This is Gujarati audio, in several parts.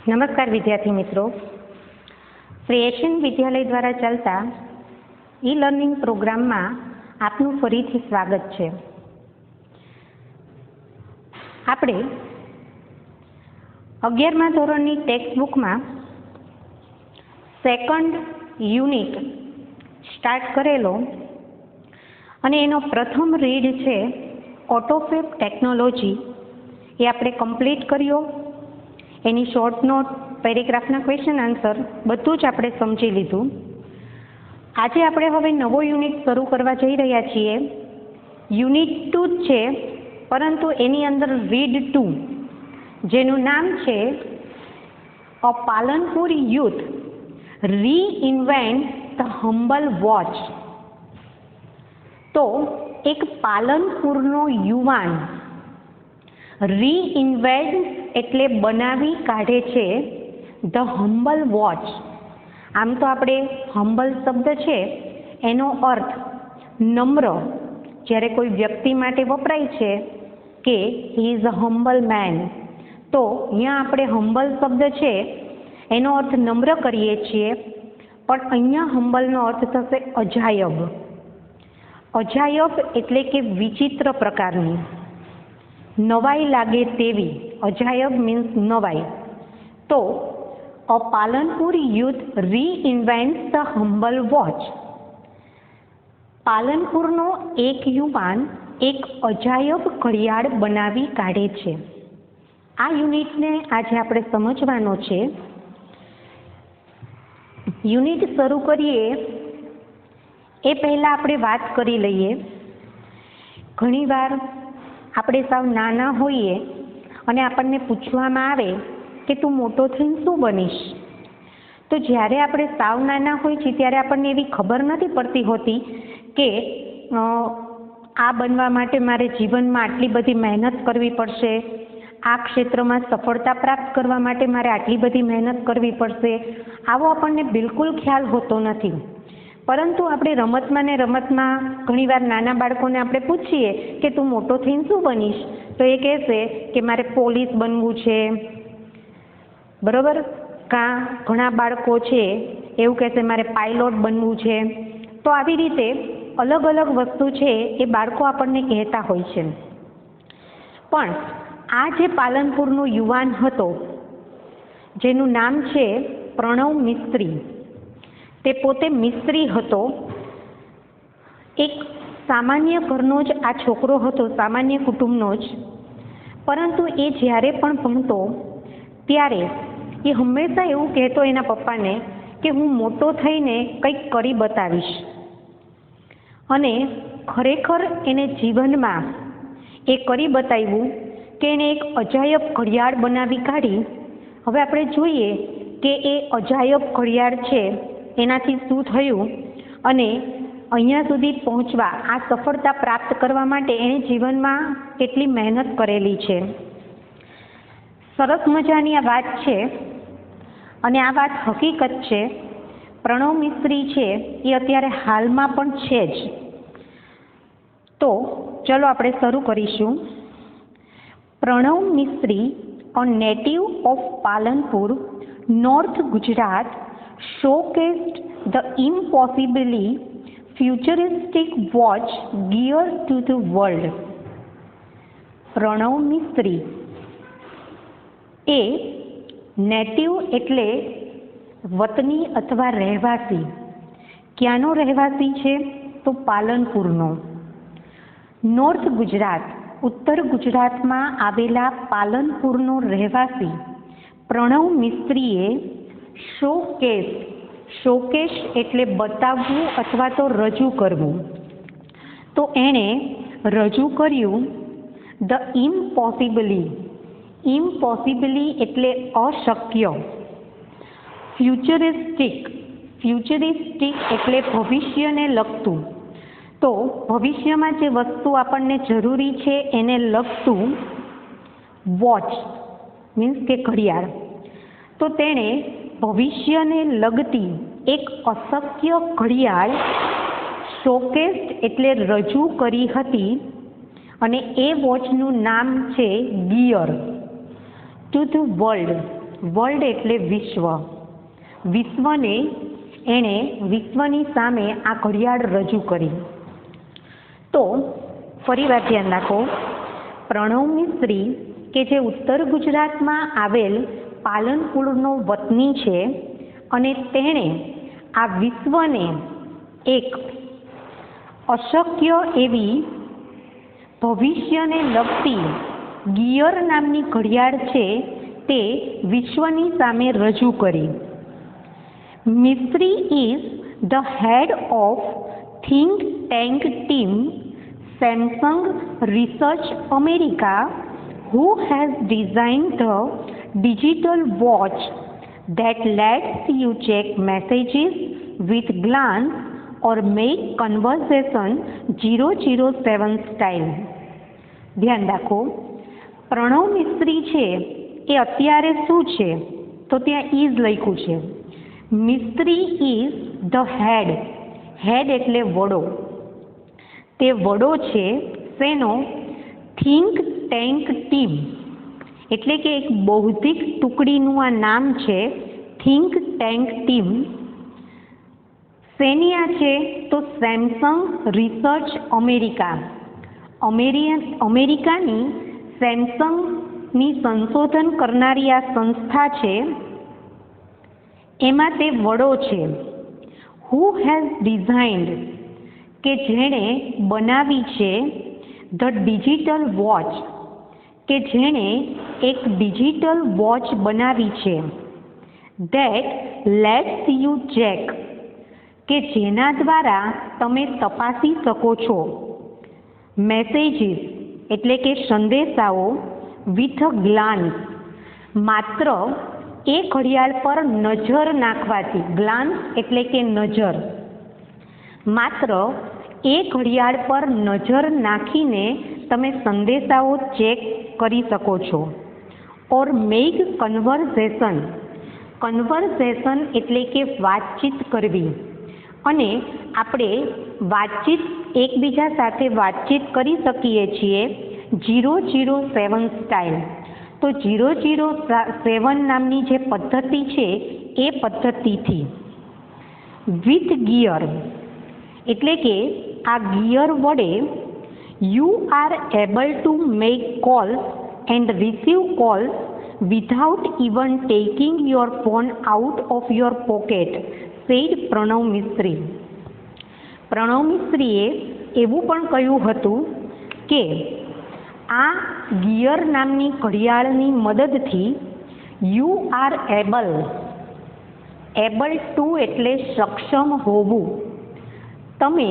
નમસ્કાર વિદ્યાર્થી મિત્રો, શ્રી એશિયન વિદ્યાલય દ્વારા ચાલતા ઈ લર્નિંગ પ્રોગ્રામમાં આપનું ફરીથી સ્વાગત છે. આપણે 11મા ધોરણની ટેક્સ્ટ બુકમાં સેકન્ડ યુનિટ સ્ટાર્ટ કરેલો અને એનો પ્રથમ રીડ છે ઓટોફેબ ટેકનોલોજી, એ આપણે કમ્પ્લીટ કર્યો. એની શોર્ટ નોટ, પેરેગ્રાફના ક્વેશ્ચન આન્સર બધું જ આપણે સમજી લીધું. આજે આપણે હવે નવો યુનિટ શરૂ કરવા જઈ રહ્યા છીએ. યુનિટ 2 છે, પરંતુ એની અંદર રીડ 2, જેનું નામ છે a Palanpur youth reinvent the humble watch. તો એક પાલનપુરનો યુવાન રીઇન્વેન્ટ એટલે બનાવી કાઢે છે ધ હમ્બલ વોચ. આમ તો આપણે હમ્બલ શબ્દ છે એનો અર્થ નમ્ર, જ્યારે કોઈ વ્યક્તિ માટે વપરાય છે કે he is a humble man, તો અહીંયા આપણે હમ્બલ શબ્દ છે એનો અર્થ નમ્ર કરીએ છીએ, પણ અહીંયા હમ્બલનો અર્થ થશે અજાયબ. અજાયબ એટલે કે વિચિત્ર પ્રકારની, નવાઈ લાગે તેવી. અજાયબ મીન્સ નવાઈ. તો a Palanpur youth reinvent the humble watch. પાલનપુરનો એક યુવાન એક અજાયબ ઘડિયાળ બનાવી કાઢે છે. આ યુનિટને આજે આપણે સમજવાનો છે. યુનિટ શરૂ કરીએ એ પહેલાં આપણે વાત કરી લઈએ. ઘણીવાર આપણે સાવ નાના હોઈએ અને આપણને પૂછવામાં આવે કે તું મોટો થઈને શું બનીશ? તો જ્યારે આપણે સાવ નાના હોઈએ છીએ ત્યારે આપણને એવી ખબર નથી પડતી હોતી કે આ બનવા માટે મારે જીવનમાં આટલી બધી મહેનત કરવી પડશે, આ ક્ષેત્રમાં સફળતા પ્રાપ્ત કરવા માટે મારે આટલી બધી મહેનત કરવી પડશે. આવો આપણને બિલકુલ ખ્યાલ હોતો નથી. પરંતુ આપણે રમતમાં ને રમતમાં ઘણીવાર નાના બાળકોને આપણે પૂછીએ કે તું મોટો થઈને શું બનીશ, તો એ કહેશે કે મારે પોલીસ બનવું છે, બરોબર. કાં ઘણા બાળકો છે એવું કહેશે મારે પાયલોટ બનવું છે. તો આવી રીતે અલગ અલગ વસ્તુ છે એ બાળકો આપણને કહેતા હોય છે. પણ આ જે પાલનપુરનો યુવાન હતો, જેનું નામ છે પ્રણવ મિસ્ત્રી, તે પોતે મિસ્ત્રી હતો. એક સામાન્ય ઘરનો જ આ છોકરો હતો, સામાન્ય કુટુંબનો જ. પરંતુ એ જ્યારે પણ ભણતો ત્યારે એ હંમેશા એવું કહેતો એના પપ્પાને કે હું મોટો થઈને કંઈક કરી બતાવીશ. અને ખરેખર એને જીવનમાં એ કરી બતાવ્યું કે એને એક અજાયબ ઘડિયાળ બનાવી કાઢી. હવે આપણે જોઈએ કે એ અજાયબ ઘડિયાળ છે એનાથી શું થયું અને અહીંયા સુધી પહોંચવા, આ સફળતા પ્રાપ્ત કરવા માટે એણે જીવનમાં કેટલી મહેનત કરેલી છે. સરસ મજાની આ વાત છે અને આ વાત હકીકત છે. પ્રણવ મિસ્ત્રી છે એ અત્યારે હાલમાં પણ છે જ. તો ચલો આપણે શરૂ કરીશું. Pranav Mistry, a native of Palanpur, north Gujarat, showcased the impossibly futuristic watch geared to the world. Pranav Mistry a native એટલે વતની અથવા રહેવાસી. ક્યાંનો રહેવાસી છે? તો પાલનપુરનો. નોર્થ ગુજરાત, ઉત્તર ગુજરાતમાં આવેલા પાલનપુરનો રહેવાસી પ્રણવ મિસ્ત્રીએ શોકેસ એટલે બતાવવું અથવા તો રજૂ કરવું. તો એણે રજૂ કર્યું ધ ઇમ્પોસિબલી એટલે અશક્ય. ફ્યુચરિસ્ટિક એટલે ભવિષ્યને લગતું. તો ભવિષ્યમાં જે વસ્તુ આપણને જરૂરી છે એને લગતું વોચ મીન્સ કે ઘડિયાળ. તો તેણે ભવિષ્યને લગતી એક અશક્ય ઘડિયાળ શોકેસ્ડ એટલે રજૂ કરી હતી. અને એ વોચનું નામ છે gear to the world. World એટલે વિશ્વ. વિશ્વને એણે વિશ્વની સામે આ ઘડિયાળ રજૂ કરી. તો ફરીવાર ધ્યાન રાખો, પ્રણવ મિસ્ત્રી કે જે ઉત્તર ગુજરાતમાં આવેલ પાલનપુરનો વતની છે અને તેણે આ વિશ્વને એક અશક્ય એવી ભવિષ્યને લગતી ગિયર નામની ઘડિયાળ છે તે વિશ્વની સામે રજૂ કરી. Mistry is the head of think tank team Samsung research America who has designed the digital watch that lets you check messages with glance or make conversation 007 style. ધ્યાન રાખો, પ્રણવ મિસ્ત્રી છે એ અત્યારે શું છે તો ત્યાં ઇઝ લખ્યું છે. મિસ્ત્રી ઇઝ ધ હેડ. હેડ એટલે વડો. તે વડો છે શેનો? થિંક ટેન્ક ટીમ, એટલે કે એક બૌદ્ધિક ટુકડીનું આ નામ છે, થિંક ટેન્ક ટીમ. શેની આ છે તો સેમસંગ રિસર્ચ અમેરિકા. અમેરિકાની સેમસંગની સંશોધન કરનારી આ સંસ્થા છે, એમાં તે વડો છે. હુ હેઝ ડિઝાઇન્ડ, કે જેણે બનાવી છે, ધ ડિજિટલ વોચ, કે જેણે એક ડિજિટલ વોચ બનાવી છે, ધેટ લેટ્સ યુ ચેક, કે જેના દ્વારા તમે તપાસી શકો છો, મેસેજીસ એટલે કે સંદેશાઓ, વિથ અ ગ્લાન્સ, માત્ર એ ઘડિયાળ પર નજર નાખવાથી. ગ્લાન્સ એટલે કે નજર. માત્ર એ ઘડિયાળ પર નજર નાખીને તમે સંદેશાઓ ચેક કરી શકો છો. ઓર મેક કન્વર્ઝેશન. કન્વર્ઝેશન એટલે કે વાતચીત કરવી. અને આપણે વાતચીત એકબીજા સાથે વાતચીત કરી શકીએ છીએ 007 સ્ટાઇલ. તો 007 નામની જે પદ્ધતિ છે એ પદ્ધતિથી. વિથ ગિયર એટલે કે આ ગિયર વડે you are able to make calls and receive calls without even taking your phone out of your pocket, said Pranav Mistry. પ્રણવ મિસ્ત્રીએ એવું પણ કહ્યું હતું કે આ ગિયર નામની ઘડિયાળની મદદથી યુ આર એબલ ટુ એટલે સક્ષમ હોવું, તમે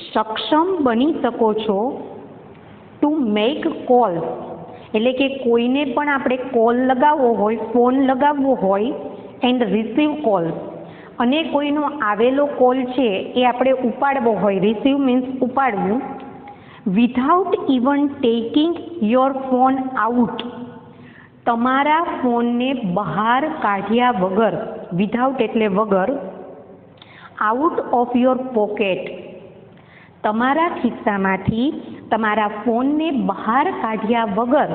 સક્ષમ બની શકો છો. ટુ મેક કોલ્સ એટલે કે કોઈને પણ આપણે કોલ લગાવવો હોય, ફોન લગાવવો હોય, એન્ડ રિસીવ કોલ્સ, અને કોઈનો આવેલો કોલ છે એ આપણે ઉપાડવો હોય, રિસીવ મીન્સ ઉપાડવું, without even taking your phone out, તમારા ફોનને બહાર કાઢ્યા વગર, વિધાઉટ એટલે વગર, આઉટ ઓફ યોર પોકેટ, તમારા ખિસ્સામાંથી તમારા ફોનને બહાર કાઢ્યા વગર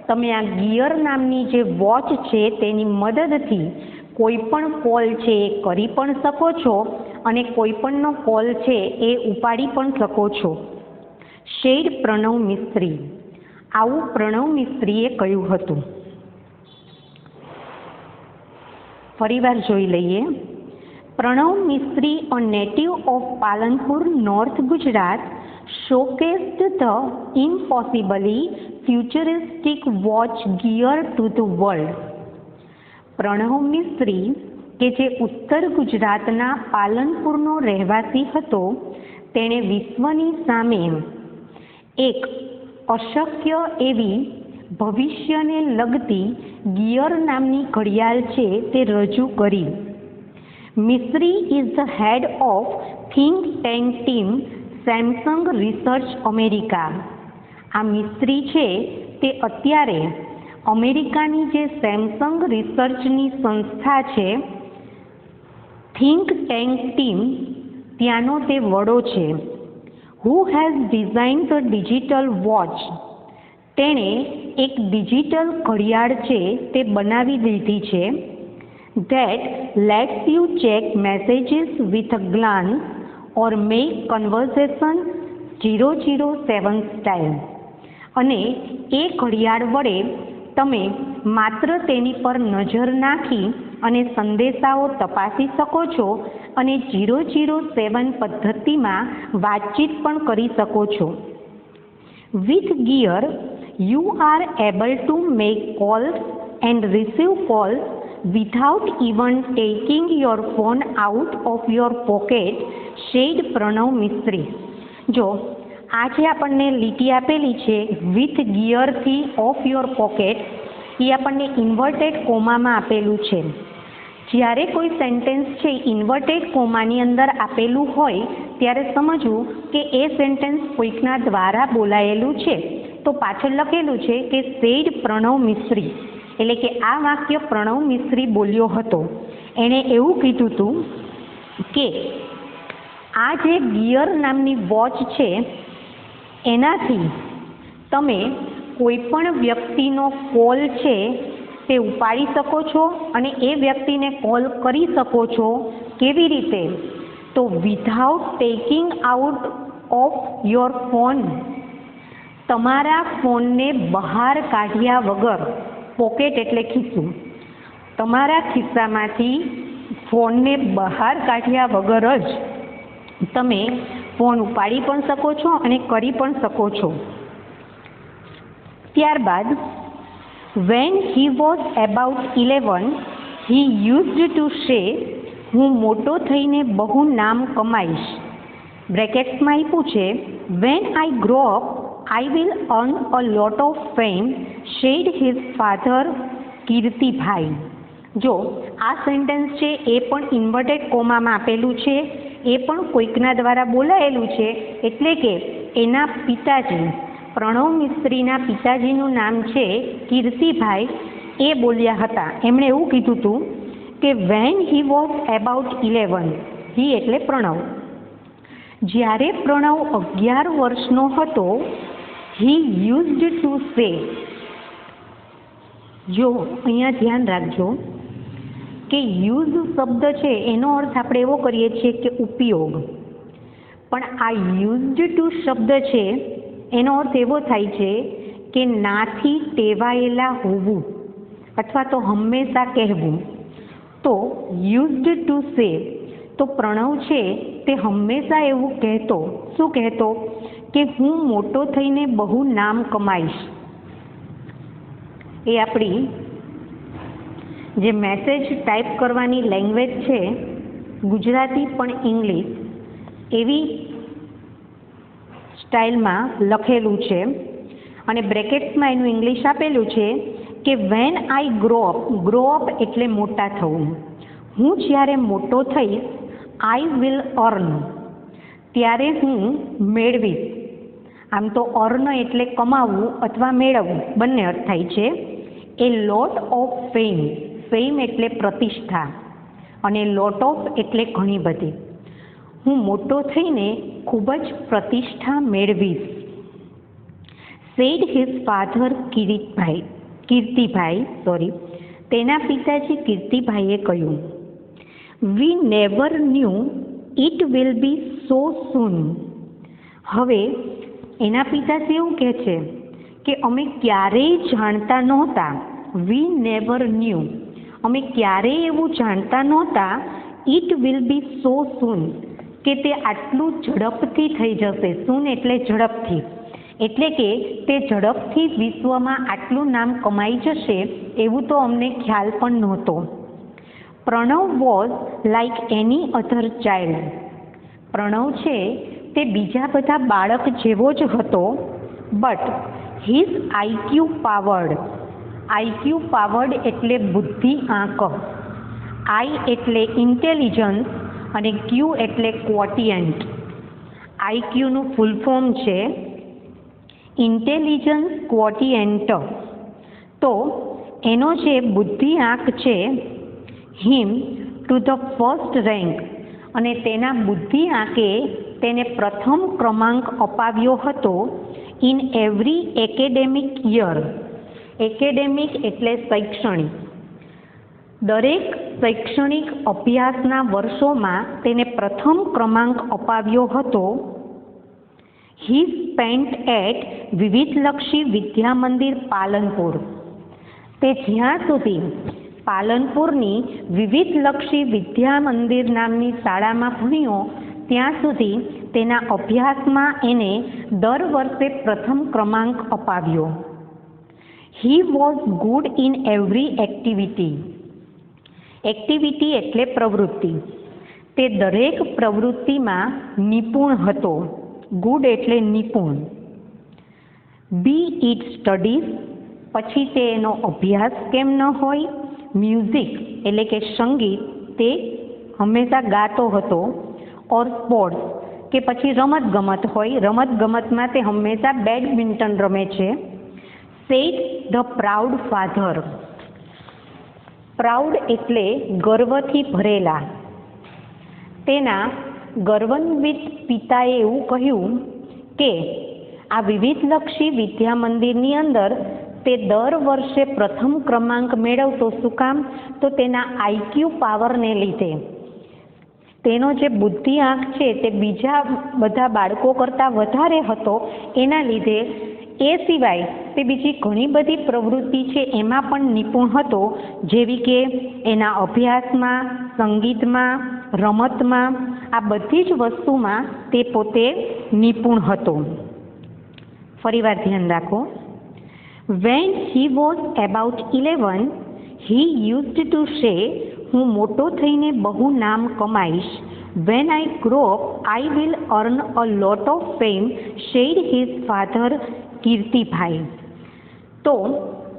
તમે આ ગિયર નામની જે વોચ છે તેની મદદથી કોઈ પણ કોલ છે એ કરી પણ શકો છો અને કોઈ પણનો કોલ છે એ ઉપાડી પણ શકો છો. શેડ પ્રણવ મિસ્ત્રી. આવું પ્રણવ મિસ્ત્રીએ કહ્યું હતું. ફરીવાર જોઈ લઈએ. પ્રણવ મિસ્ત્રી, a native of Palanpur, North Gujarat, showcased the impossibly futuristic watch gear to the world. Pranav મિસ્ત્રી કે જે ઉત્તર ગુજરાતના પાલનપુરનો રહેવાસી હતો, તેણે વિશ્વની સામે એક અશક્ય એવી ભવિષ્યને લગતી ગિયર નામની ઘડિયાળ છે તે રજૂ કરી. Mistry is the head of think tank team Samsung research America. આ મિસ્ત્રી છે તે અત્યારે અમેરિકાની જે સેમસંગ રિસર્ચની સંસ્થા છે, થિંક ટેન્ક ટીમ, ત્યાંનો તે વડો છે. Who has design the digital watch, તેણે એક ડિજિટલ ઘડિયાળ છે તે બનાવી દીધી છે that lets you check messages with a glance or make conversation 007 style. અને એ ઘડિયાળ વડે તમે માત્ર તેની પર નજર નાખી અને સંદેશાઓ તપાસી શકો છો અને 007 પદ્ધતિમાં વાતચીત પણ કરી શકો છો. With gear, you are able to make calls and receive calls without even taking your phone out of your pocket, said Pranab મિસ્ત્રી. જો આજે આપણને લીટી આપેલી છે વિથ ગિયરથી ઓફ યોર પોકેટ, એ આપણને ઇન્વર્ટેડ કોમામાં આપેલું છે. જ્યારે કોઈ સેન્ટેન્સ છે ઇન્વર્ટેડ કોમાની અંદર આપેલું હોય ત્યારે સમજવું કે એ સેન્ટેન્સ કોઈકના દ્વારા બોલાયેલું છે. તો પાછળ લખેલું છે કે સેડ પ્રણવ મિસ્ત્રી, એટલે કે આ વાક્ય પ્રણવ મિસ્ત્રી બોલ્યો હતો. એણે એવું કીધું હતું કે આ જે ગિયર નામની વોચ છે એનાથી તમે કોઈ પણ વ્યક્તિનો કોલ છે તે ઉપાડી શકો છો અને એ વ્યક્તિને કોલ કરી શકો છો. કેવી રીતે? તો without taking out of your phone, તમારા ફોનને બહાર કાઢ્યા વગર. પોકેટ એટલે ખિસ્સું. તમારા ખિસ્સામાંથી ફોનને બહાર કાઢ્યા વગર જ તમે ફોન ઉપાડી પણ શકો છો અને કરી પણ શકો છો. ત્યારબાદ when he was about 11, he used to say, હું મોટો થઈને બહુ નામ કમાઈશ. બ્રેકેટ્સમાં આપ્યું છે when I grow up, I will earn a lot of fame, said his father Kirtibhai. જો આ સેન્ટેન્સ છે એ પણ ઇન્વર્ટેડ કોમામાં આપેલું છે, એ પણ કોઈકના દ્વારા બોલાયેલું છે. એટલે કે એના પિતાજી પ્રણવ મિસ્ત્રીના પિતાજીનું નામ છે કીર્તિભાઈ, એ બોલ્યા હતા. એમણે એવું કીધું હતું કે when he was about 11, he એટલે પ્રણવ, જ્યારે પ્રણવ 11 વર્ષનો હતો, he used to say. જો અહીંયા ધ્યાન રાખજો કે યુઝ શબ્દ છે એનો અર્થ આપણે એવો કરીએ છીએ કે ઉપયોગ, પણ આ યુઝડ ટુ શબ્દ છે એનો અર્થ એવો થાય છે કે નાથી ટેવાયેલા હોવું અથવા તો હંમેશા કહેવું. તો યુઝડ ટુ સે, તો પ્રણવ છે તે હંમેશા એવું કહેતો. શું કહેતો? કે હું મોટો થઈને બહુ નામ કમાઈશ. એ આપણી જે મેસેજ ટાઈપ કરવાની લેંગ્વેજ છે ગુજરાતી પણ ઇંગ્લિશ, એવી સ્ટાઇલમાં લખેલું છે અને બ્રેકેટ્સમાં એનું ઇંગ્લિશ આપેલું છે કે van I grow up. Grow up એટલે મોટા થવું. હું જ્યારે મોટો થઈશ, આઈ વિલ અર્ન, ત્યારે હું મેળવીશ. આમ તો અર્ન એટલે કમાવવું અથવા મેળવવું બંને અર્થ થાય છે. એ લોટ ઓફ ફેમ, ફેમ એટલે પ્રતિષ્ઠા અને લોટ ઓફ એટલે ઘણી બધી. હું મોટો થઈને ખૂબ જ પ્રતિષ્ઠા મેળવીશ. સેડ હિઝ ફાધર કીર્તિભાઈ, તેના પિતાજી કીર્તિભાઈએ કહ્યું, we never knew it will be so soon. હવે એના પિતાજી એવું કહે છે કે અમે ક્યારેય જાણતા નહોતા. વી નેવર ન્યૂ, અમે ક્યારેય એવું જાણતા નહોતા. ઇટ વિલ બી સો સૂન, કે તે આટલું ઝડપથી થઈ જશે. સૂન એટલે ઝડપથી, એટલે કે તે ઝડપથી વિશ્વમાં આટલું નામ કમાઈ જશે એવું તો અમને ખ્યાલ પણ નહોતો. Pranav was like any other child. Pranav છે તે બીજા બધા બાળક જેવો જ હતો. But his IQ powered. IQ powered એટલે બુદ્ધિ આંક. આઈ એટલે ઇન્ટેલિજન્સ અને ક્યુ એટલે ક્વોટિયન્ટ. આઈક્યુનું ફૂલ ફોર્મ છે ઇન્ટેલિજન્સ ક્વોટિયન્ટ. તો એનો જે બુદ્ધિ આંક છે હિમ ટુ ધ ફર્સ્ટ રેન્ક, અને તેના બુદ્ધિ આંકે તેને પ્રથમ ક્રમાંક અપાવ્યો હતો in every academic year. Academic એટલે શૈક્ષણિક. દરેક શૈક્ષણિક અભ્યાસના વર્ષોમાં તેને પ્રથમ ક્રમાંક અપાવ્યો હતો. હી સ્પેન્ટ એટ વિવિધલક્ષી વિદ્યા મંદિર પાલનપુર. તે જ્યાં સુધી પાલનપુરની વિવિધલક્ષી વિદ્યા મંદિર નામની શાળામાં ભણ્યો ત્યાં સુધી તેના અભ્યાસમાં એને દર વર્ષે પ્રથમ ક્રમાંક અપાવ્યો. હી was good in every activity. Activity એટલે પ્રવૃત્તિ. તે દરેક પ્રવૃત્તિમાં નિપુણ હતો. ગુડ એટલે નિપુણ. બી ઇટ સ્ટડીઝ, પછી તે એનો અભ્યાસ કેમ ન હોય. મ્યુઝિક એટલે કે સંગીત, તે હંમેશા ગાતો હતો. ઓર સ્પોર્ટ્સ કે પછી રમતગમત હોય, રમતગમતમાં તે હંમેશા બેડમિન્ટન રમે છે. Said the proud father. Proud એટલે ગર્વથી ભરેલા. તેના ગર્વાન્વિત પિતાએ એવું કહ્યું કે આ વિવિધલક્ષી વિદ્યા મંદિરની અંદર તે દર વર્ષે પ્રથમ ક્રમાંક મેળવતો. શું કામ? તો તેના આઈક્યુ પાવરને લીધે. તેનો જે બુદ્ધિ આંક છે તે બીજા બધા બાળકો કરતાં વધારે હતો, એના લીધે. એ સિવાય તે બીજી ઘણી બધી પ્રવૃત્તિ છે એમાં પણ નિપુણ હતો, જેવી કે એના અભ્યાસમાં, સંગીતમાં, રમતમાં, આ બધી જ વસ્તુમાં તે પોતે નિપુણ હતો. ફરીવાર ધ્યાન રાખો. When he was about 11, he used to say, હું મોટો થઈને બહુ નામ કમાઈશ. When I grow up I will earn a lot of fame, said his father Kirtibhai. તો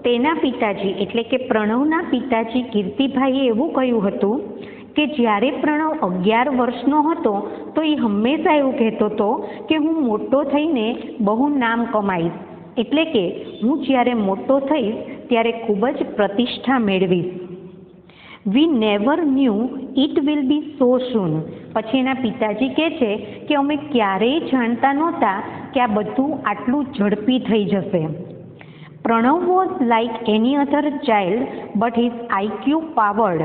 તેના પિતાજી એટલે કે પ્રણવના પિતાજી કીર્તિભાઈએ એવું કહ્યું હતું કે જ્યારે પ્રણવ 11 વર્ષનો હતો તો એ હંમેશા એવું કહેતો હતો કે હું મોટો થઈને બહુ નામ કમાઈશ. એટલે કે હું જ્યારે મોટો થઈશ ત્યારે ખૂબ જ પ્રતિષ્ઠા મેળવીશ. We never knew it will be so soon. પછી એના પિતાજી કહે છે કે અમે ક્યારેય જાણતા નહોતા કે આ બધું આટલું ઝડપી થઈ જશે. Pranav was like any other child but his IQ powered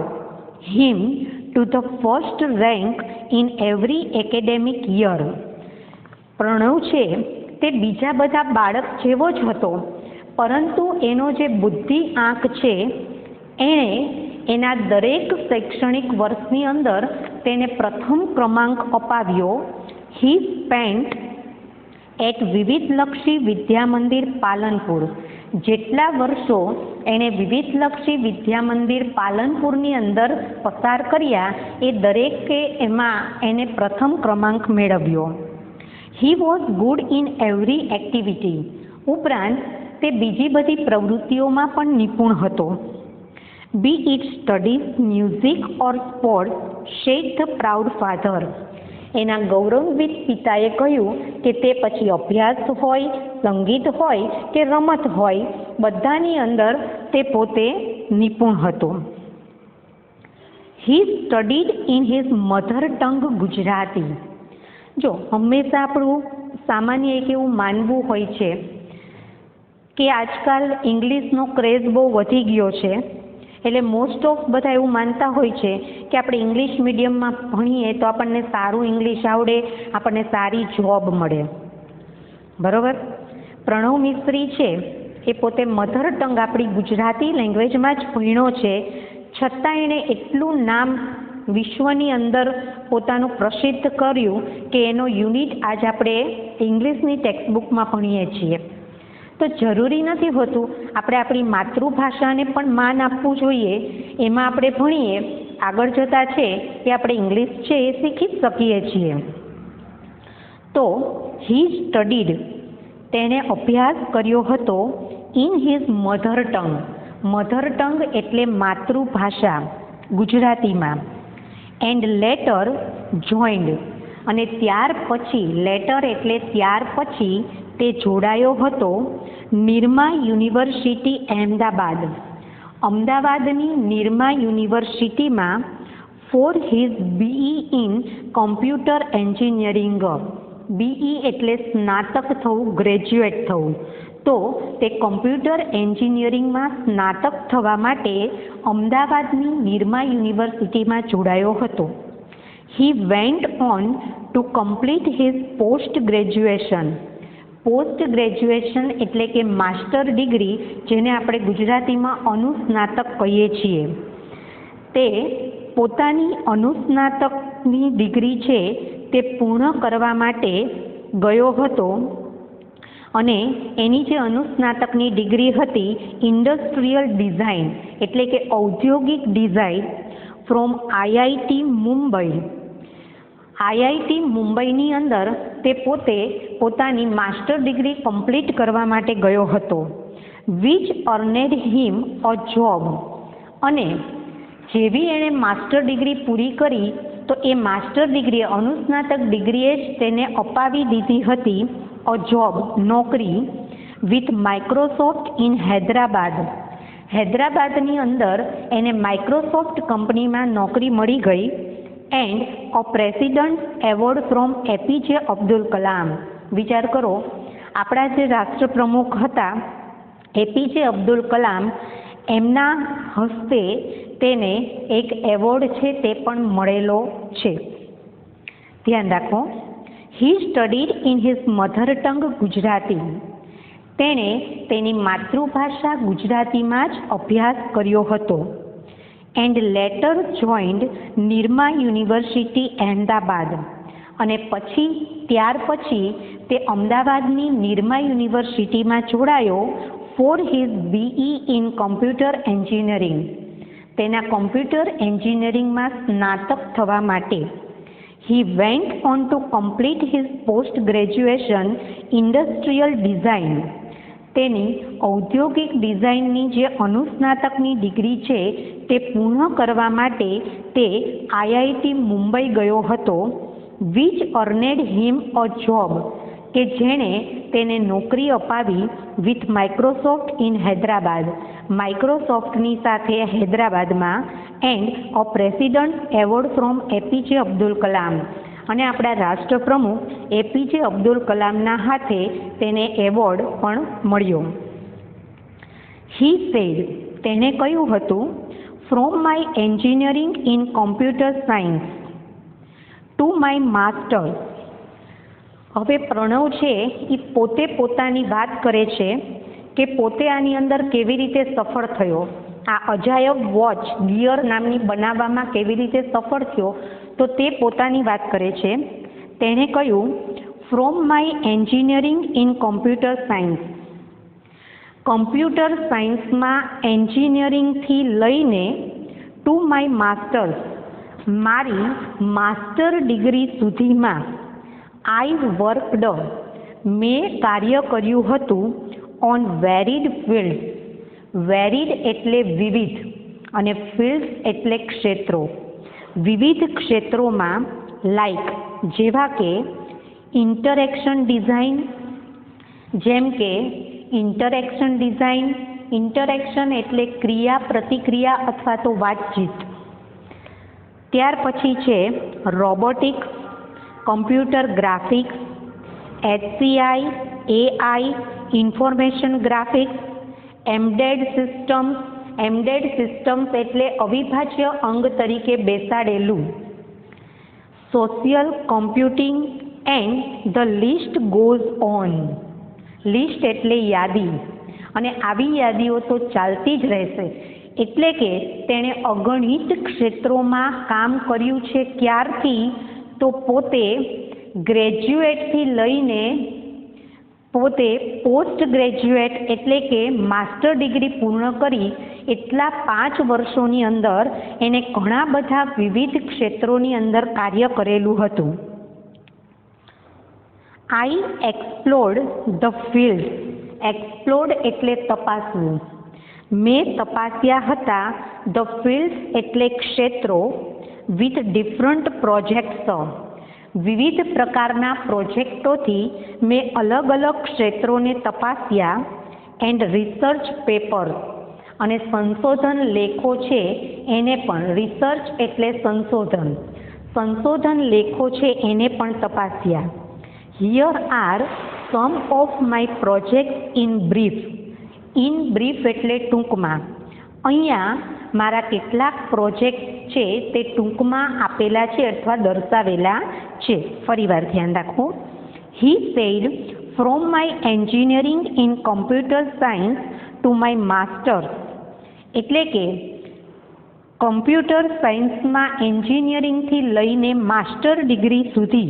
him to the first rank in every academic year. Pranav છે તે બીજા બધા બાળક જેવો જ હતો, પરંતુ એનો જે બુદ્ધિ આંક છે એણે એના દરેક શૈક્ષણિક વર્ષની અંદર તેને પ્રથમ ક્રમાંક અપાવ્યો. હી સ્પેન્ટ એટ વિવિધલક્ષી વિદ્યા મંદિર પાલનપુર. જેટલા વર્ષો એણે વિવિધલક્ષી વિદ્યા મંદિર પાલનપુરની અંદર પસાર કર્યા એ દરેકે એમાં એને પ્રથમ ક્રમાંક મેળવ્યો. He was good in every activity. ઉપરાંત તે બીજી બધી પ્રવૃત્તિઓમાં પણ નિપુણ હતો. Be it studies, music or sports, said the proud father. એના ગૌરવાન્વિત પિતાએ કહ્યું કે તે પછી અભ્યાસ હોય, સંગીત હોય કે રમત હોય, બધાની અંદર તે પોતે નિપુણ હતો. He studied in his mother tongue Gujarati. જો હંમેશા આપણું સામાન્ય એક એવું માનવું હોય છે કે આજકાલ ઇંગ્લિશનો ક્રેઝ બહુ વધી ગયો છે, એટલે મોસ્ટ ઓફ બધા એવું માનતા હોય છે કે આપણે ઇંગ્લિશ મીડિયમમાં ભણીએ તો આપણને સારું ઇંગ્લિશ આવડે, આપણને સારી જોબ મળે. બરાબર? પ્રણવ મિસ્ત્રી છે એ પોતે મધર ટંગ આપણી ગુજરાતી લેંગ્વેજમાં જ ભણ્યો છે, છતાં એણે એટલું નામ વિશ્વની અંદર પોતાનું પ્રસિદ્ધ કર્યું કે એનો યુનિટ આજ આપણે ઇંગ્લિશની ટેક્સ્ટબુકમાં ભણીએ છીએ. તો જરૂરી નથી હોતું આપણે આપણી માતૃભાષાને પણ માન આપવું જોઈએ. એમાં આપણે ભણીએ, આગળ જતાં છે એ આપણે ઇંગ્લિશ છે એ શીખી જ શકીએ છીએ. તો હી સ્ટડીડ, તેણે અભ્યાસ કર્યો હતો in his mother tongue. Mother tongue એટલે માતૃભાષા ગુજરાતીમાં. એન્ડ લેટર જોઈન્ડ, અને ત્યાર પછી, લેટર એટલે ત્યાર પછી તે જોડાયો હતો નિરમા યુનિવર્સિટી અહેમદાબાદ. અમદાવાદની નિરમા યુનિવર્સિટીમાં for his BE in computer engineering. BE એટલે સ્નાતક થવું, ગ્રેજ્યુએટ થવું. તો તે કમ્પ્યુટર એન્જિનિયરિંગમાં સ્નાતક થવા માટે અમદાવાદની નિરમા યુનિવર્સિટીમાં જોડાયો હતો. હી went on to complete his post graduation. Post graduation એટલે કે માસ્ટર ડિગ્રી, જેને આપણે ગુજરાતીમાં અનુસ્નાતક કહીએ છીએ. તે પોતાની અનુસ્નાતકની ડિગ્રી છે તે પૂર્ણ કરવા માટે ગયો હતો અને એની જે અનુસ્નાતકની ડિગ્રી હતી ઇન્ડસ્ટ્રીયલ ડિઝાઇન એટલે કે ઔદ્યોગિક design from IIT Mumbai. IIT મુંબઈની અંદર તે પોતે પોતાની માસ્ટર ડિગ્રી કમ્પ્લીટ કરવા માટે ગયો હતો. Which earned him a job. અને જેવી એણે માસ્ટર ડિગ્રી પૂરી કરી તો એ માસ્ટર ડિગ્રી અનુસ્નાતક ડિગ્રીએ જ તેને અપાવી દીધી હતી અ જોબ, નોકરી, વિથ માઇક્રોસોફ્ટ ઇન હૈદરાબાદ. હૈદરાબાદની અંદર એને માઇક્રોસોફ્ટ કંપનીમાં નોકરી મળી ગઈ. And a president award from APJ Abdul Kalam. વિચાર કરો, આપણા જે રાષ્ટ્રપ્રમુખ હતા એપીજે અબ્દુલ કલામ, એમના હસ્તે તેને એક એવોર્ડ છે તે પણ મળેલો છે. ધ્યાન રાખો. He studied in his mother tongue Gujarati. તેણે તેની માતૃભાષા ગુજરાતીમાં જ અભ્યાસ કર્યો હતો. And later joined Nirma university Ahmedabad. અને ત્યાર પછી તે અમદાવાદની નિરમા યુનિવર્સિટીમાં જોડાયો for his BE in computer engineering. તેના કમ્પ્યુટર એન્જિનિયરિંગમાં સ્નાતક થવા માટે. He went on to complete his post graduation industrial design. તેની ઔદ્યોગિક ડિઝાઇનની જે અનુસ્નાતકની ડિગ્રી છે તે પૂર્ણ કરવા માટે તે આઈઆઈટી મુંબઈ ગયો હતો. Which earned him a job, કે જેણે તેને નોકરી અપાવી વિથ માઇક્રોસોફ્ટ ઇન હૈદરાબાદ, માઇક્રોસોફ્ટની સાથે હૈદરાબાદમાં. And a president award from APJ Abdul Kalam. અને આપણા રાષ્ટ્રપ્રમુખ એપીજે અબ્દુલ કલામના હાથે તેને એવોર્ડ પણ મળ્યો. હી સેડ, તેને કહ્યું હતું, from my engineering in computer science to my masters. હવે પ્રણવ છે એ પોતે પોતાની વાત કરે છે કે પોતે આની અંદર કેવી રીતે સફળ થયો. આ અજાયબ વોચ ગિયર નામની બનાવવામાં કેવી રીતે સફળ થયો તો તે પોતાની વાત કરે છે. તેણે કહ્યું, from my engineering in computer science. Computer સાયન્સમાં એન્જિનિયરિંગથી લઈને ટુ માય માસ્ટર્સ, મારી માસ્ટર ડિગ્રી સુધીમાં આઈ વર્કડ, મેં કાર્ય કર્યું હતું ઓન વેરીડ ફિલ્ડ્સ. વેરીડ એટલે વિવિધ અને ફિલ્ડ્સ એટલે ક્ષેત્રો. વિવિધ ક્ષેત્રોમાં લાઈક જેવા કે ઇન્ટરેક્શન ડિઝાઇન, જેમ કે ઇન્ટરેક્શન ડિઝાઇન. ઇન્ટરેક્શન એટલે ક્રિયા પ્રતિક્રિયા અથવા તો વાતચીત. ત્યાર પછી છે robotics, computer graphics, HCI, AI, information graphics, embed systems. Embed systems એટલે અવિભાજ્ય અંગ તરીકે બેસાડેલું. Social computing and the list goes on. List એટલે યાદી, અને આવી યાદીઓ તો ચાલતી જ રહેશે. એટલે કે તેણે અગણિત ક્ષેત્રોમાં કામ કર્યું છે. ક્યારથી તો પોતે ગ્રેજ્યુએટથી લઈને પોતે પોસ્ટ ગ્રેજ્યુએટ એટલે કે માસ્ટર ડિગ્રી પૂર્ણ કરી એટલા 5 વર્ષોની અંદર એને ઘણા બધા વિવિધ ક્ષેત્રોની અંદર કાર્ય કરેલું હતું. આઈ એક્સપ્લોર્ડ ધ ફિલ્ડ. એક્સપ્લોર્ડ એટલે તપાસવું. મેં તપાસ્યા હતા ધ ફિલ્ડ્સ એટલે ક્ષેત્રો વિથ ડિફરન્ટ પ્રોજેક્ટ્સ. વિવિધ પ્રકારના પ્રોજેક્ટોથી મેં અલગ અલગ ક્ષેત્રોને તપાસ્યા. એન્ડ રિસર્ચ પેપર્સ, અને સંશોધન લેખો છે એને પણ, રિસર્ચ એટલે સંશોધન, સંશોધન લેખો છે એને પણ તપાસ્યા. Here are some of my projects in brief. In brief એટલે ટૂંકમાં. અહીંયા મારા કેટલાક પ્રોજેક્ટ છે તે ટૂંકમાં આપેલા છે અથવા દર્શાવેલા છે. ફરીવાર ધ્યાન રાખો. He said, from my engineering in computer science to my master's. એટલે કે કમ્પ્યુટર સાયન્સમાં એન્જિનિયરિંગથી લઈને માસ્ટર ડિગ્રી સુધી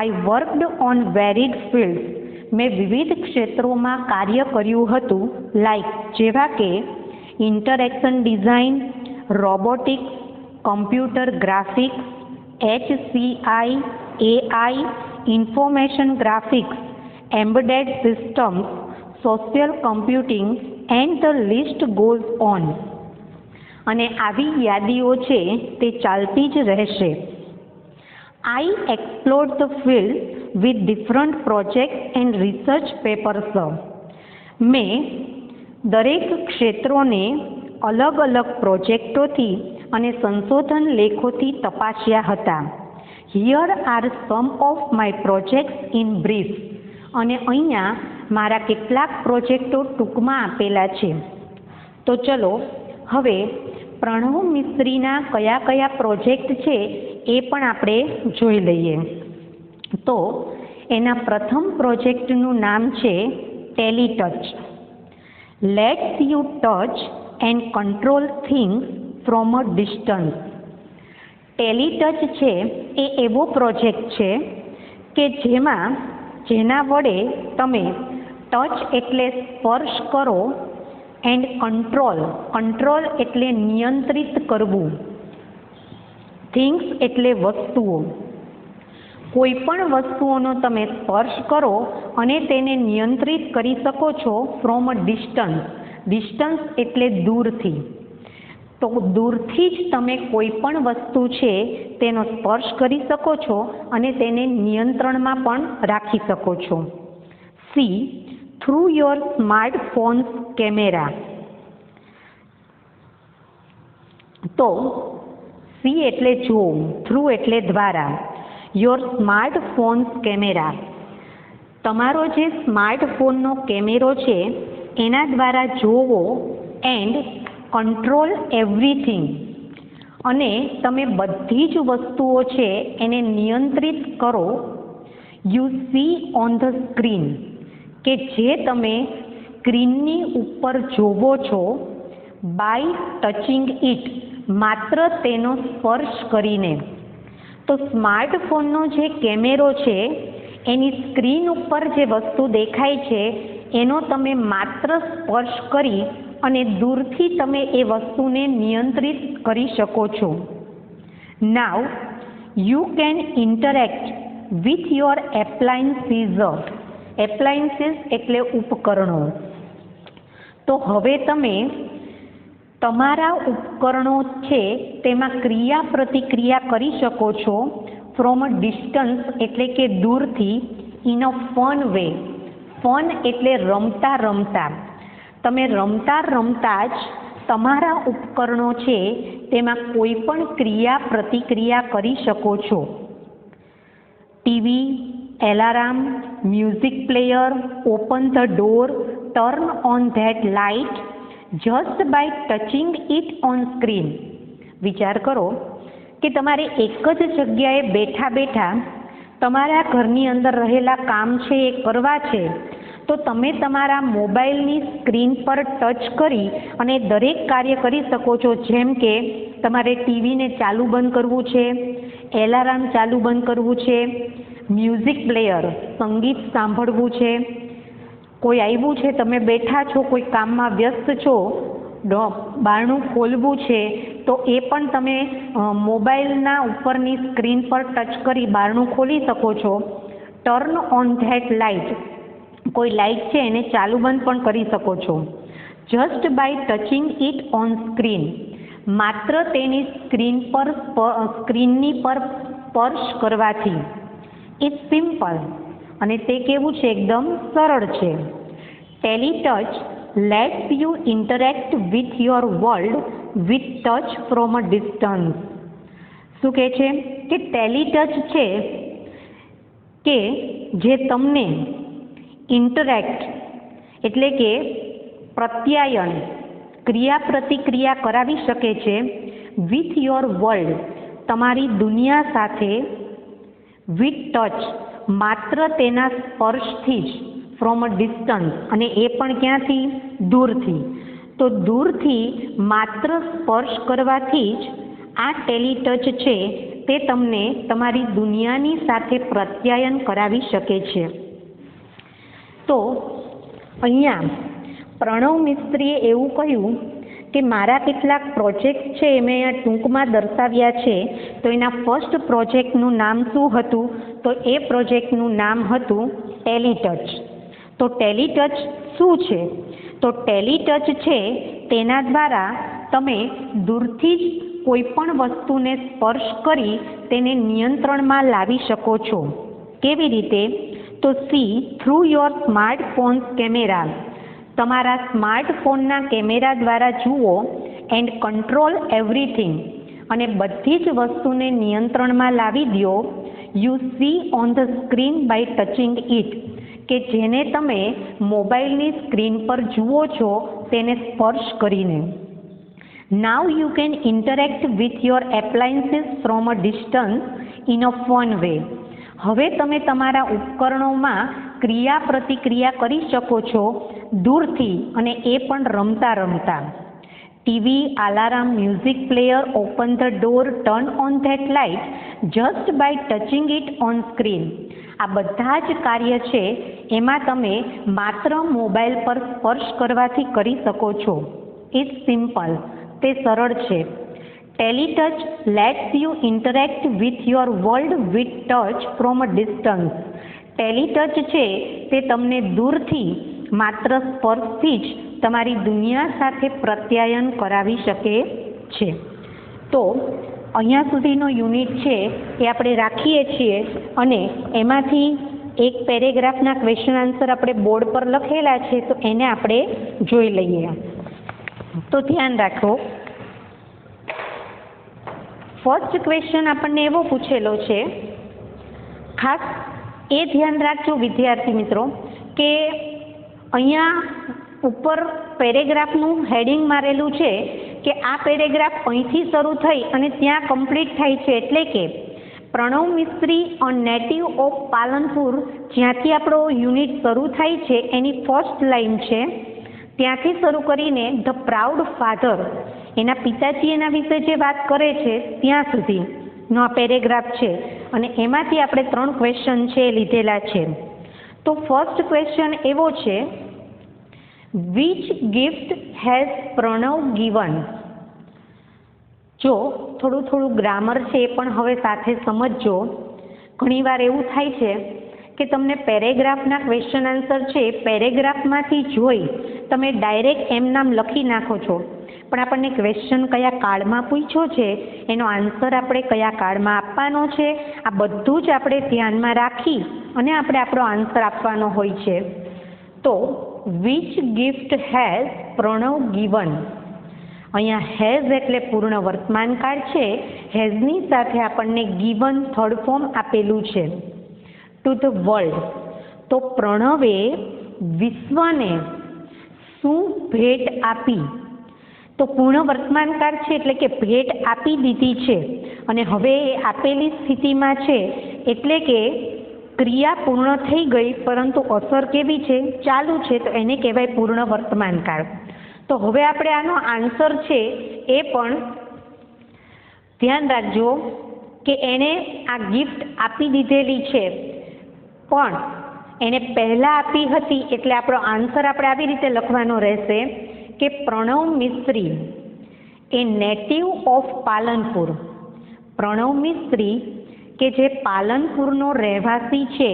I worked on varied fields. મેં વિવિધ ક્ષેત્રોમાં કાર્ય કર્યું હતું, લાઈક જેવા કે interaction design, robotics, computer graphics, HCI, AI, information graphics, embedded systems, social computing and the list goes on. અને આવી યાદીઓ છે તે ચાલતી જ રહેશે. I explored the field with different projects and research papers. મેં દરેક ક્ષેત્રોને અલગ અલગ પ્રોજેક્ટોથી અને સંશોધન લેખોથી તપાસ્યા હતા. Here are some of my projects in brief. અને અહીંયા મારા કેટલાક પ્રોજેક્ટો ટૂંકમાં આપેલા છે. તો ચલો હવે પ્રણવ મિસ્ત્રીના કયા કયા પ્રોજેક્ટ છે એ પણ આપણે જોઈ લઈએ. તો એના પ્રથમ પ્રોજેક્ટનું નામ છે teletouch. Lets you touch and control things from a distance. Teletouch છે એ એવો પ્રોજેક્ટ છે કે જેના વડે તમે ટચ એટલે સ્પર્શ કરો એન્ડ કંટ્રોલ એટલે નિયંત્રિત કરવું, થિંગ્સ એટલે વસ્તુઓ. કોઈ પણ વસ્તુઓનો તમે સ્પર્શ કરો અને તેને નિયંત્રિત કરી શકો છો ફ્રોમ અ ડિસ્ટન્સ એટલે દૂરથી. તો દૂરથી જ તમે કોઈ પણ વસ્તુ છે તેનો સ્પર્શ કરી શકો છો અને તેને નિયંત્રણમાં પણ રાખી શકો છો. C through your smartphones camera. તો સી એટલે જોવું, થ્રુ એટલે દ્વારા, યોર સ્માર્ટફોન્સ કેમેરા. તમારો જે સ્માર્ટફોનનો કેમેરો છે એના દ્વારા જોવો એન્ડ કંટ્રોલ એવરીથિંગ. અને તમે બધી જ વસ્તુઓ છે એને નિયંત્રિત કરો. You see on the screen, કે જે તમે સ્ક્રીનની ઉપર જોવો છો, બાય ટચિંગ ઇટ, માત્ર તેનો સ્પર્શ કરીને. તો સ્માર્ટફોનનો જે કેમેરો છે એની સ્ક્રીન ઉપર જે વસ્તુ દેખાય છે એનો તમે માત્ર સ્પર્શ કરી અને દૂરથી તમે એ વસ્તુને નિયંત્રિત કરી શકો છો. Now you can interact with your appliances. Appliances એટલે ઉપકરણો. તો હવે તમે તમારા ઉપકરણો છે તેમાં ક્રિયા પ્રતિક્રિયા કરી શકો છો ફ્રોમ અ ડિસ્ટન્સ એટલે કે દૂરથી, in a fun way. Fun એટલે રમતા રમતા. તમે રમતા રમતા જ તમારા ઉપકરણો છે તેમાં કોઈ પણ ક્રિયા પ્રતિક્રિયા કરી શકો છો. TV, alarm, music player, open the door, turn on that light just by touching it on screen. વિચાર કરો કે તમારે એક જ જગ્યાએ બેઠા બેઠા તમારા ઘરની અંદર રહેલા કામ છે એ કરવા છે, તો તમે તમારા મોબાઈલની સ્ક્રીન પર ટચ કરી અને દરેક કાર્ય કરી શકો છો. જેમ કે તમારે ટીવીને ચાલુ બંધ કરવું છે, એલાર્મ ચાલુ બંધ કરવું છે, મ્યુઝિક પ્લેયર સંગીત સાંભળવું છે, કોઈ આવ્યું છે, તમે બેઠા છો, કોઈ કામમાં વ્યસ્ત છો, બારણું ખોલવું છે, તો એ પણ તમે મોબાઈલના ઉપરની સ્ક્રીન પર ટચ કરી બારણું ખોલી શકો છો. ટર્ન ઓન ધેટ લાઇટ, કોઈ લાઇટ છે એને ચાલુ બંધ પણ કરી શકો છો. Just by touching it on screen, માત્ર તેની સ્ક્રીનની પર સ્પર્શ કરવાથી. ઇટ્સ સિમ્પલ, અને તે કેવું છે, એકદમ સરળ છે. Teletouch lets you interact with your world with touch from a distance. શું કહે છે કે ટેલીટચ છે કે જે તમને ઇન્ટરેક્ટ એટલે કે પ્રત્યાયન ક્રિયા પ્રતિક્રિયા કરાવી શકે છે વિથ યોર વર્લ્ડ તમારી દુનિયા સાથે વિથ ટચ માત્ર તેના સ્પર્શથી જ ફ્રોમ અ ડિસ્ટન્સ અને એ પણ ક્યાંથી દૂરથી તો દૂરથી માત્ર સ્પર્શ કરવાથી જ આ ટેલિટચ છે તે તમને તમારી દુનિયાની સાથે પ્રત્યાયન કરાવી શકે છે. તો અહીંયા પ્રણવ મિસ્ત્રીએ એવું કહ્યું કે મારા કેટલાક પ્રોજેક્ટ છે મેં અહીંયા ટૂંકમાં દર્શાવ્યા છે. તો એના ફર્સ્ટ પ્રોજેક્ટનું નામ શું હતું? તો એ પ્રોજેક્ટનું નામ હતું ટેલિટચ. તો ટેલિટચ શું છે? તો ટેલિટચ છે તેના દ્વારા તમે દૂરથી જ કોઈ પણ વસ્તુને સ્પર્શ કરી તેને નિયંત્રણમાં લાવી શકો છો. કેવી રીતે? તો C through your smartphones camera તમારા સ્માર્ટફોનના કેમેરા દ્વારા જુઓ એન્ડ કંટ્રોલ એવરીથિંગ અને બધી જ વસ્તુને નિયંત્રણમાં લાવી દો. You see on the screen by touching it કે જેને તમે મોબાઈલની સ્ક્રીન પર જુઓ છો તેને સ્પર્શ કરીને. Now you can interact with your appliances from a distance in a fun way. હવે તમે તમારા ઉપકરણોમાં ક્રિયા પ્રતિક્રિયા કરી શકો છો દૂરથી અને એ પણ રમતા રમતા. TV, alarm, music player, open the door, turn on that light just by touching it on screen. આ બધા જ કાર્ય છે એમાં તમે માત્ર મોબાઈલ પર સ્પર્શ કરવાથી કરી શકો છો. ઇટ્સ સિમ્પલ, તે સરળ છે. Teletouch lets you interact with your world with touch from a distance. Teletouch છે તે તમને દૂરથી માત્ર સ્પર્શથી જ તમારી દુનિયા સાથે પ્રત્યાયન કરાવી શકે છે. તો અહીંયા સુધીનો યુનિટ છે એ આપણે રાખીએ છીએ અને એમાંથી એક પેરેગ્રાફના ક્વેશ્ચન આન્સર આપણે બોર્ડ પર લખેલા છે તો એને આપણે જોઈ લઈએ. તો ધ્યાન રાખો. ફર્સ્ટ ક્વેશ્ચન આપણને એવો પૂછેલો છે, ખાસ એ ધ્યાન રાખજો વિદ્યાર્થી મિત્રો કે અહીંયા ઉપર પેરેગ્રાફનું હેડિંગ મારેલું છે કે આ પેરેગ્રાફ અહીંથી શરૂ થઈ અને ત્યાં કમ્પ્લીટ થાય છે. એટલે કે Pranab Mistry a native of Palanpur જ્યાંથી આપણો યુનિટ શરૂ થાય છે એની ફર્સ્ટ લાઈન છે ત્યાંથી શરૂ કરીને ધ પ્રાઉડ ફાધર એના પિતાજી એના વિશે જે વાત કરે છે ત્યાં સુધીનો આ પેરેગ્રાફ છે અને એમાંથી આપણે 3 ક્વેશ્ચન છે લીધેલા છે. તો ફર્સ્ટ ક્વેશ્ચન એવો છે, which gift has Pranav given. જો થોડું ગ્રામર છે એ પણ હવે સાથે સમજજો. ઘણીવાર એવું થાય છે કે તમને પેરેગ્રાફના ક્વેશ્ચન આન્સર છે પેરેગ્રાફમાંથી જોઈ તમે ડાયરેક્ટ એમ નામ લખી નાખો છો, પણ આપણને ક્વેશ્ચન કયા કાળમાં પૂછ્યો છે એનો આન્સર આપણે કયા કાળમાં આપવાનો છે આ બધું જ આપણે ધ્યાનમાં રાખી અને આપણે આપણો આન્સર આપવાનો હોય છે. તો which gift has Pranav given. અહીંયા હેઝ એટલે પૂર્ણ વર્તમાન કાળ છે, હેઝની સાથે આપણને ગિવન થર્ડ ફોર્મ આપેલું છે ટુ ધ વર્લ્ડ. તો પ્રણવે વિશ્વને શું ભેટ આપી? તો પૂર્ણ વર્તમાન કાળ છે એટલે કે ભેટ આપી દીધી છે અને હવે એ આપેલી સ્થિતિમાં છે એટલે કે ક્રિયા પૂર્ણ થઈ ગઈ પરંતુ અસર કેવી છે? ચાલુ છે, તો એને કહેવાય પૂર્ણ વર્તમાન કાળ. તો હવે આપણે આનો આન્સર છે એ પણ ધ્યાન રાખજો કે એણે આ ગિફ્ટ આપી દીધેલી છે પણ એને પહેલાં આપી હતી એટલે આપણો આન્સર આપણે આવી રીતે લખવાનો રહેશે કે Pranab Mistry a native of Palanpur. Pranab મિસ્ત્રી કે જે પાલનપુરનો રહેવાસી છે,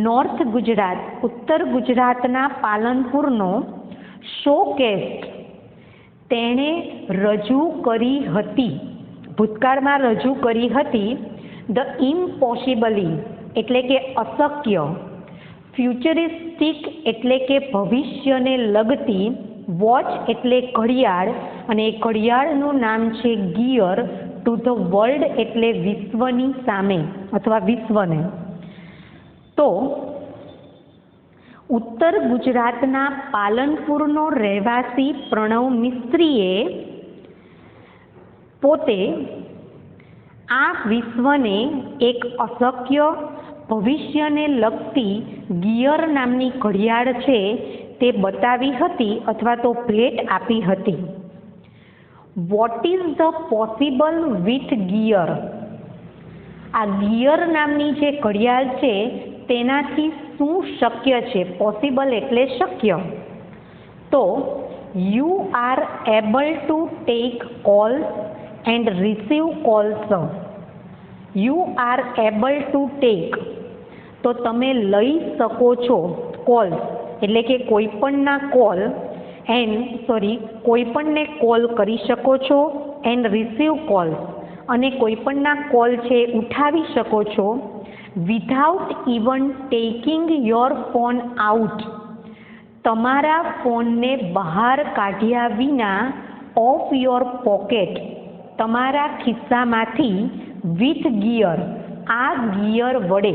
નોર્થ ગુજરાત ઉત્તર ગુજરાતના પાલનપુરનો શોકેસ્ટ તેણે રજૂ કરી હતી, ભૂતકાળમાં રજૂ કરી હતી ધ ઇમ્પોસિબલી એટલે કે અશક્ય, ફ્યુચરિસ્ટિક એટલે કે ભવિષ્યને લગતી, વોચ એટલે ઘડિયાળ અને એ ઘડિયાળનું નામ છે ગિયર, ટુ ધ વર્લ્ડ એટલે વિશ્વની સામે અથવા વિશ્વને. તો ઉત્તર ગુજરાતના પાલનપુરનો રહેવાસી પ્રણવ મિસ્ત્રીએ પોતે આ વિશ્વને એક અશક્ય ભવિષ્યને લગતી ગિયર નામની ઘડિયાળ છે તે બતાવી હતી અથવા તો ભેટ આપી હતી. What is the possible with gear? આ ગિયર નામની જે ઘડિયાળ છે તેનાથી શું શક્ય છે? પોસિબલ એટલે શક્ય. તો you are able to take calls and receive calls. You are able to take, તો તમે લઈ શકો છો કોલ્સ એટલે કે કોઈપણના કોલ, કોઈપણને કોલ કરી શકો છો, એન્ડ રિસીવ કોલ્સ, અને કોઈપણના કોલ છે ઉઠાવી શકો છો, without even taking your phone out, તમારા ફોનને બહાર કાઢ્યા વિના, ઓફ યોર પોકેટ, તમારા ખિસ્સામાંથી, વિથ ગિયર, આ ગિયર વડે.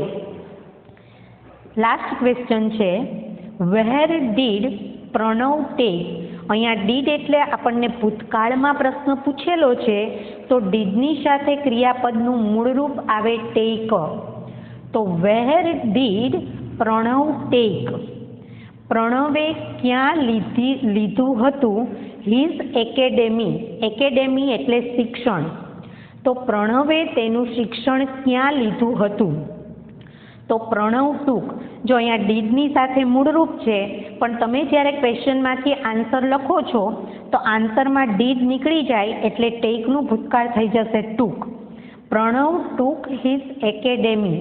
લાસ્ટ ક્વેશ્ચન છે, વેર ડીડ પ્રણવ ટેક? અહીંયા ડીડ એટલે આપણને ભૂતકાળમાં પ્રશ્ન પૂછેલો છે, તો ડીડની સાથે ક્રિયાપદનું મૂળરૂપ આવે ટેક. તો વેર ડીડ પ્રણવ ટેક? પ્રણવે ક્યાં લીધું હતું હિઝ એકેડેમી? એકેડેમી એટલે શિક્ષણ. તો પ્રણવે તેનું શિક્ષણ ક્યાં લીધું હતું? તો પ્રણવ ટૂંક. જો અહીંયા ડીડની સાથે મૂળરૂપ છે, પણ તમે જ્યારે ક્વેશ્ચનમાંથી આન્સર લખો છો તો આન્સરમાં ડીડ નીકળી જાય એટલે ટેકનું ભૂતકાળ થઈ જશે ટૂંક. પ્રણવ ટૂંક હિઝ એકેડેમી.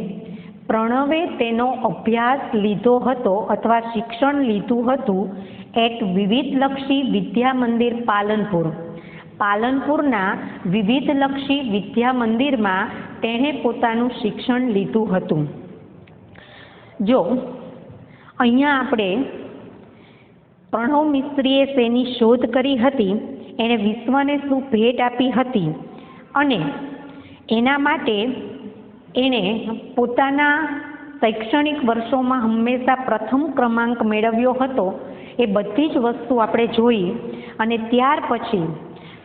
પ્રણવે તેનો અભ્યાસ લીધો હતો અથવા શિક્ષણ લીધું હતું એટ વિવિધલક્ષી વિદ્યા મંદિર પાલનપુર. પાલનપુરના વિવિધલક્ષી વિદ્યા મંદિરમાં તેણે પોતાનું શિક્ષણ લીધું હતું. જો અહીંયા આપણે પ્રણવ મિસ્ત્રીએ શેની શોધ કરી હતી, એણે વિશ્વને શું ભેટ આપી હતી, અને એના માટે એણે પોતાના શૈક્ષણિક વર્ષોમાં હંમેશા પ્રથમ ક્રમાંક મેળવ્યો હતો, એ બધી જ વસ્તુ આપણે જોઈ. અને ત્યાર પછી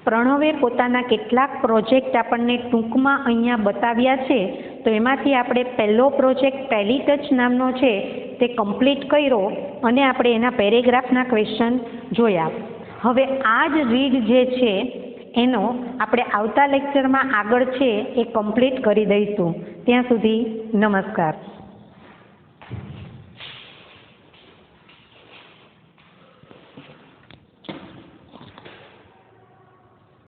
પ્રણવે પોતાના કેટલાક પ્રોજેક્ટ આપણને ટૂંકમાં અહીંયા બતાવ્યા છે. તો એમાંથી આપણે પહેલો પ્રોજેક્ટ ટેલીટચ નામનો છે તે કમ્પ્લીટ કર્યો અને આપણે એના પેરેગ્રાફના ક્વેશ્ચન જોયા. હવે આ જ રીડ જે છે એનો આપણે આવતા લેક્ચરમાં આગળ છે એ કમ્પ્લીટ કરી દઈશું. ત્યાં સુધી નમસ્કાર.